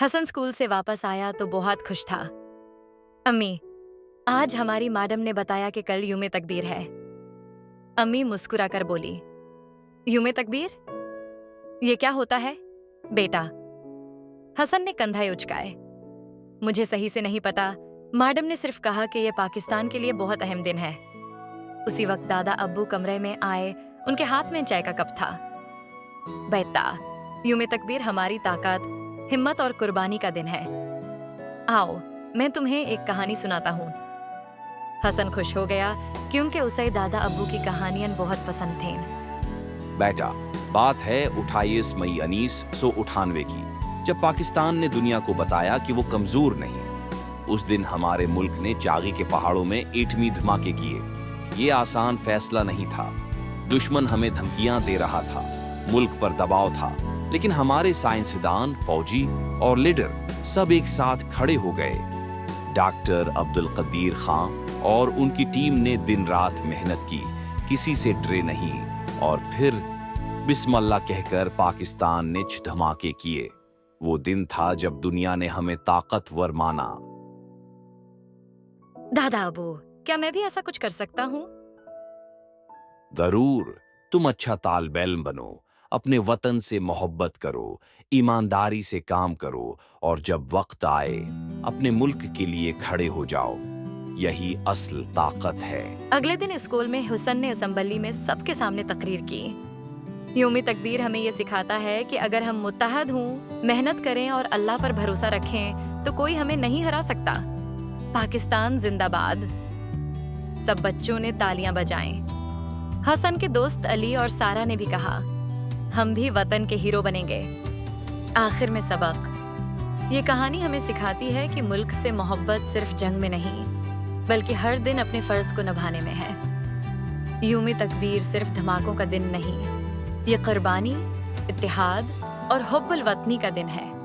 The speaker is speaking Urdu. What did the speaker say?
حسن اسکول سے واپس آیا تو بہت خوش تھا۔ امی، آج ہماری میڈم نے بتایا کہ کل یوم تکبیر ہے۔ امی مسکرا کر بولی، یوم تکبیر؟ یہ کیا ہوتا ہے بیٹا؟ حسن نے کندھے اچکائے۔ مجھے صحیح سے نہیں پتا، میڈم نے صرف کہا کہ یہ پاکستان کے لیے بہت اہم دن ہے۔ اسی وقت دادا ابو کمرے میں آئے، ان کے ہاتھ میں چائے کا کپ تھا۔ بیٹا، یوم تکبیر ہماری طاقت، ہمت اور قربانی کا دن ہے۔ آؤ، میں تمہیں ایک کہانی سناتا ہوں۔ حسن خوش ہو گیا کیونکہ اسے دادا ابو کی کہانیاں بہت پسند تھیں۔ بیٹا، بات ہے 28 مئی 1998 کی، جب پاکستان نے دنیا کو بتایا کہ وہ کمزور نہیں۔ اس دن ہمارے ملک نے چاغی کے پہاڑوں میں ایٹمی دھماکے کیے۔ یہ آسان فیصلہ نہیں تھا۔ دشمن ہمیں دھمکیاں دے رہا تھا، ملک پر دباؤ تھا، لیکن ہمارے سائنسدان، فوجی اور لیڈر سب ایک ساتھ کھڑے ہو گئے۔ ڈاکٹر عبدالقدیر خان اور ان کی ٹیم نے دن رات محنت کی، کسی سے ڈرے نہیں، اور پھر بسم اللہ کہہ کر پاکستان نے دھماکے کیے۔ وہ دن تھا جب دنیا نے ہمیں طاقتور مانا۔ دادا ابو، کیا میں بھی ایسا کچھ کر سکتا ہوں؟ ضرور، تم اچھا طالب علم بنو، اپنے وطن سے محبت کرو، ایمانداری سے کام کرو، اور جب وقت آئے اپنے ملک کے لیے کھڑے ہو جاؤ۔ یہی اصل طاقت ہے۔ اگلے دن اسکول میں حسن نے اسمبلی میں سب کے سامنے تقریر کی۔ یوم تکبیر ہمیں یہ سکھاتا ہے کہ اگر ہم متحد ہوں، محنت کریں اور اللہ پر بھروسہ رکھیں تو کوئی ہمیں نہیں ہرا سکتا۔ پاکستان زندہ باد۔ سب بچوں نے تالیاں بجائیں۔ حسن کے دوست علی اور سارا نے بھی کہا، ہم بھی وطن کے ہیرو بنیں گے۔ آخر میں سبق، یہ کہانی ہمیں سکھاتی ہے کہ ملک سے محبت صرف جنگ میں نہیں، بلکہ ہر دن اپنے فرض کو نبھانے میں ہے۔ یوم تکبیر صرف دھماکوں کا دن نہیں، یہ قربانی، اتحاد اور حب الوطنی کا دن ہے۔